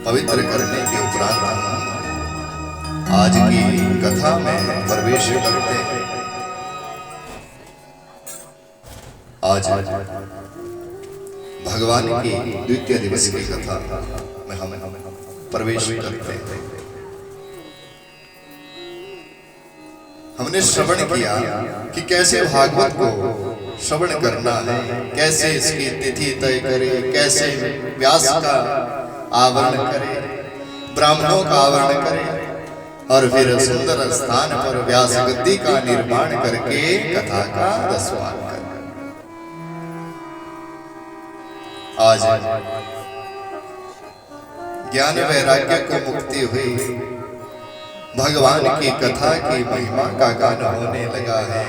पवित्र करने के उपरांत आज की कथा में प्रवेश करते हैं। आज भगवान की द्वितीय दिवस की कथा में हम प्रवेश करते हैं। हमने श्रवण किया कि कैसे भागवत को श्रवण करना है, कैसे इसकी तिथि तय करें, कैसे व्यास का आवरण करें, ब्राह्मणों का आवरण करें और फिर सुंदर स्थान पर व्यास गद्दी का निर्माण करके कथा का रसपान करें। आज ज्ञान वैराग्य को मुक्ति हुई, भगवान की कथा की महिमा का गान होने लगा है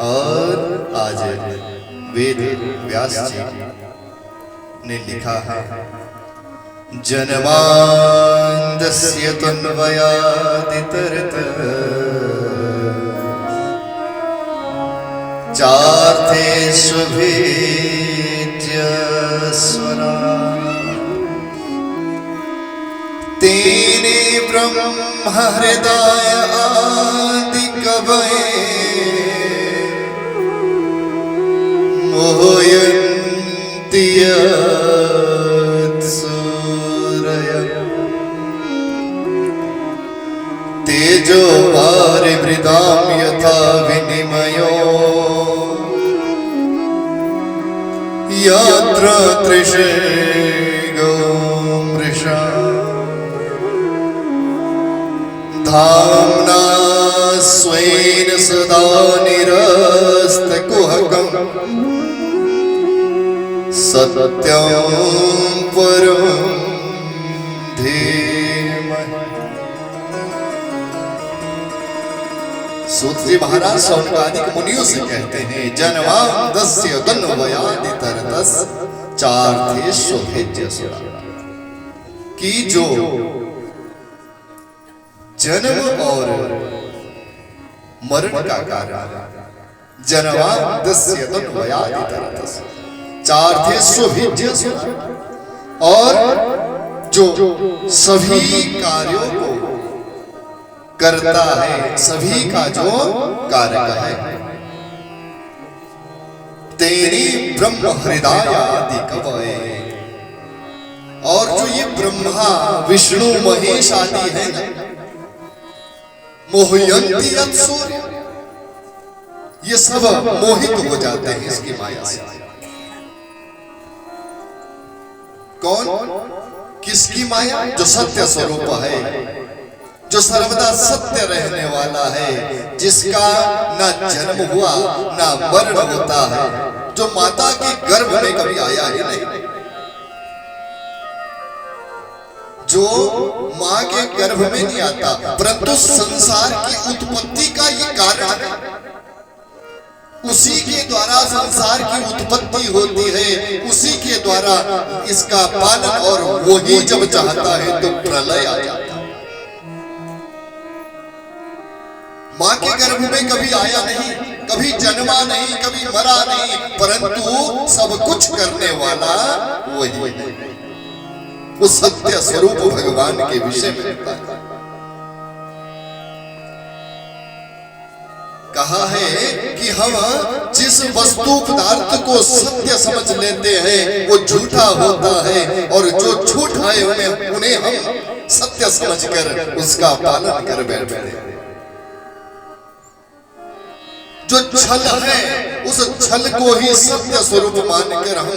और आज वेद व्यास जी ने लिखा है, जन्मांदस्य तन्वयादितरत चार्थेषु भेद्य स्वरा तेने ब्रह्म हृदय आदि कवये मोहयन्ति सूरय तेजो वारिवृदां यथा विनिमयो यत्र तृषिगो मृषा धाम्ना स्वेन सदा निरस्तकुहकं सत्यं परं धीमहि। सूत जी महाराज शौनकादिक मुनियों से कहते हैं, जन्मांदस्य तन्वयादितरतस् चार्थेषु भेद्य स्वरा, कि जो जन्म और मरण का कारण जन्मांदस्य तन्वयादितरतस् चार्थेषु भेद्य स्वरा, और जो सभी कार्यों को करता है, सभी का जो कारक है, तेरी ब्रह्म हृदय आदि कवये, और जो ये ब्रह्मा विष्णु महेश आदि है ना, मोहयन्ति यत् सूर्य, ये सब मोहित हो जाते हैं इसकी माया से। कौन? किसकी माया? जो सत्य स्वरूप है, जो सर्वदा सत्य रहने वाला है, जिसका ना जन्म हुआ ना मरण होता है, जो माता के गर्भ में कभी आया ही नहीं, जो मां के गर्भ में नहीं आता, परंतु संसार की उत्पत्ति का ये कारण है, उसी के द्वारा संसार की उत्पत्ति होती है, उसी के द्वारा इसका पालन, और वही जब चाहता है तो प्रलय आ जाता है। मां के गर्भ में कभी आया नहीं, कभी जन्मा नहीं, कभी मरा नहीं, परंतु सब कुछ करने वाला वही है। वो सत्य स्वरूप भगवान के विषय में बताया। कहा है कि हम जिस वस्तु पदार्थ को सत्य समझ लेते हैं वो झूठा होता है, और जो झूठा है उन्हें हम सत्य समझकर उसका पालन कर बैठते हैं। जो छल है उस छल को ही सत्य स्वरूप मानकर हम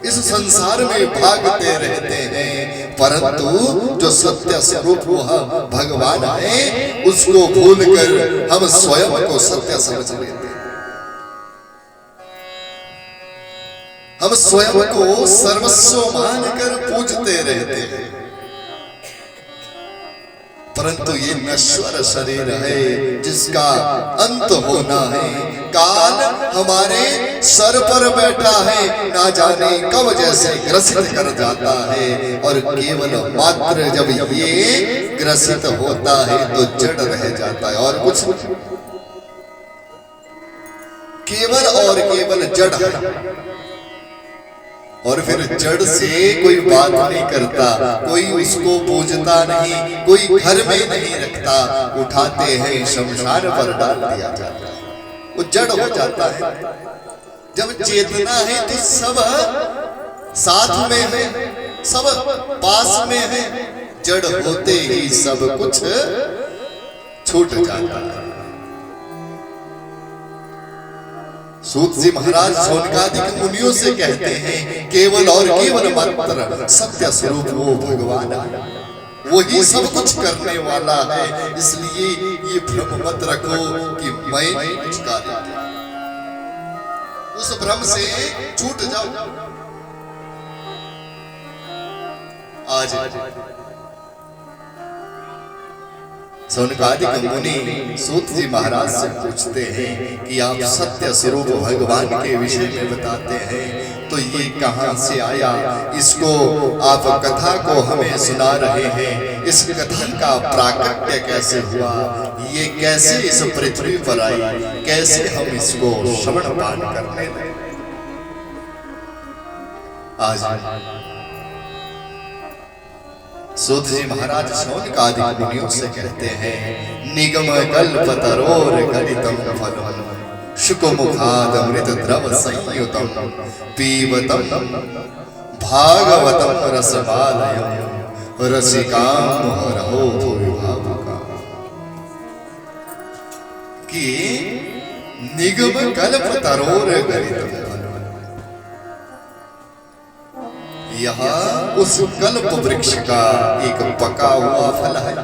इस संसार में भागते रहते हैं, परंतु जो सत्य स्वरूप भगवान है उसको भूलकर हम स्वयं को सत्य समझ लेते हैं। हम स्वयं को सर्वस्व मानकर पूजते रहते हैं, परंतु ये नश्वर शरीर है जिसका अंत होना है। काल हमारे सर पर बैठा है, ना जाने कब जैसे ग्रसित कर जाता है, और केवल मात्र जब ये ग्रसित होता है तो जड़ रह जाता है, और कुछ केवल और केवल जड़ है। और फिर जड़ से कोई बात नहीं करता, कोई उसको पूजता नहीं, कोई घर में नहीं रखता, उठाते हैं शमशान पर डाल दिया जाता है, वो जड़ हो जाता है। जब चेतना है तो सब साथ में है, सब पास में है, जड़ होते ही सब कुछ छूट जाता है। सूत जी महाराज शौनकादिक मुनियों से कहते हैं केवल और केवल मात्र सत्य स्वरूप वो भगवान है, वही सब कुछ करने वाला है। इसलिए ये भ्रम मत रखो कि मैं कुछ कार्य, उस भ्रम से छूट जाओ। आज शौनकादिक मुनि सूत जी महाराज से पूछते हैं कि आप सत्य स्वरूप भगवान के विषय में बताते हैं, तो ये कहां से आया? इसको आप कथा को हमें सुना रहे हैं, इस कथा का प्राकट्य कैसे हुआ? ये कैसे इस पृथ्वी पर आई? कैसे हम इसको श्रवण पान करने लगे? आज सूत जी महाराज शौनकादिक मुनियों से कहते हैं निगम कल्पतरोर गलितम फलम शुकमुखाद अमृत द्रव संयुतम पीबतम भागवतम रसबालयम रसिकाम हरहो भूरिभावुका। कि निगम कल्पतरोर गलितम, यह उस कल्प वृक्ष का एक पका हुआ फल है।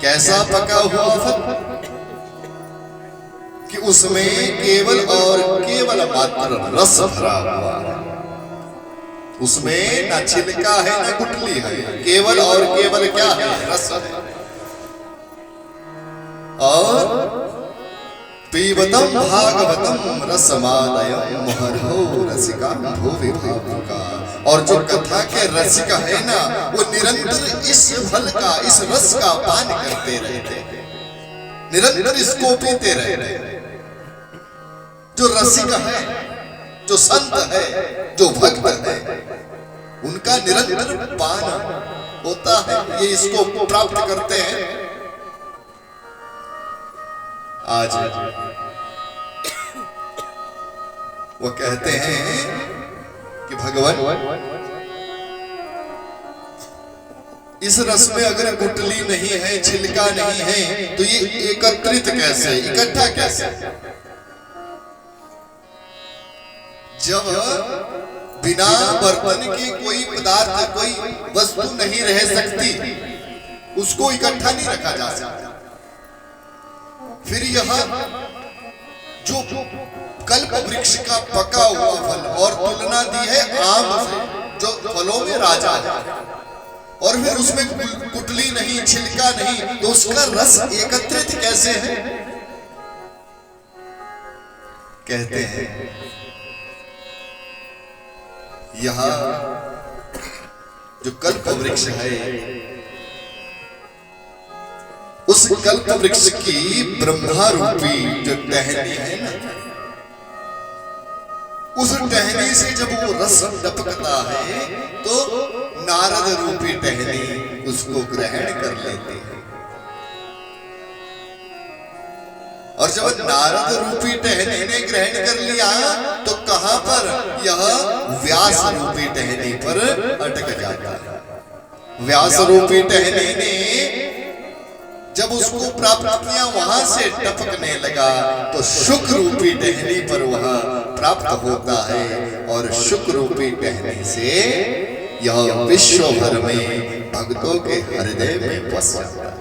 कैसा पका हुआ फल? कि उसमें केवल और केवल मात्र रस भरा हुआ है, उसमें ना छिलका है ना गुठली है, केवल और केवल क्या है? रस है। और पीबतम भागवतम रसमालयम मुहरहो रसिका भूवि भावुका। और जो कथा के रसिक है ना, वो निरंतर इस फल का, इस रस का पान करते रहते, निरंतर इसको पीते रहते। जो रसिक है, जो संत है, जो भक्त है, उनका निरंतर पान होता है, ये इसको प्राप्त करते हैं। आज वो कहते हैं कि भगवान इस रस में अगर गुठली नहीं है, छिलका नहीं है, तो ये एकत्रित कैसे, इकट्ठा कैसे? जब बिना बर्तन के कोई पदार्थ, कोई वस्तु नहीं रह सकती, उसको इकट्ठा नहीं रखा जा सकता। फिर यह जो कल्प वृक्ष का पका हुआ फल, और तुलना दी है आम से जो फलों में राजा है, और फिर उसमें गुठली नहीं, छिलका नहीं, तो उसका रस एकत्रित कैसे है? कहते हैं यह जो कल्प वृक्ष है, उस कल्प वृक्ष की ब्रह्मा रूपी जो टहनी है ना, उस टहनी से जब वो रस टपकता है तो नारद रूपी टहनी उसको ग्रहण कर लेती है। और जब नारद रूपी टहनी ने ग्रहण कर लिया तो कहां पर? यह व्यास रूपी टहनी पर अटक जाता है। व्यास रूपी टहनी ने जब उसको प्राप्त किया, वहां से टपकने लगा, तो शुक रूपी टहनी पर वह प्राप्त होता है, और शुक रूपी टहनी से यह विश्व भर में भक्तों के हृदय में बस जाता है।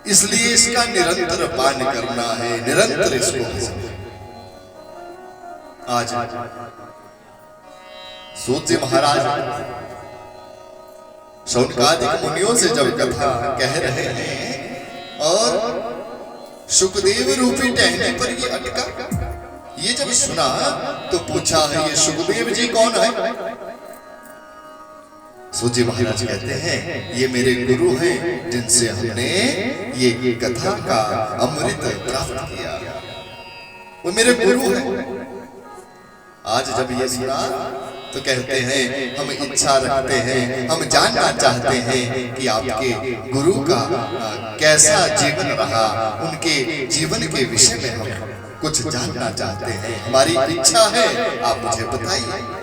इसलिए इसका निरंतर पान करना है, निरंतर इसको। आज सूत जी महाराज शौनकादिक मुनियों से जब कथा कह रहे हैं, और सुखदेव रूपी टहनी पर ये अटका, ये जब सुना तो पूछा है ये सुखदेव जी कौन है? सूत जी महाराज कहते हैं ये मेरे गुरु हैं, जिनसे हमने ये कथा का अमृत प्राप्त किया। वो मेरे गुरु हैं। आज जब ये सुना तो कहते हैं हम इच्छा रखते हैं, हम जानना चाहते हैं कि आपके गुरु का कैसा जीवन रहा, उनके जीवन के विषय में हम कुछ जानना चाहते हैं। हमारी इच्छा है, आप मुझे बताइए।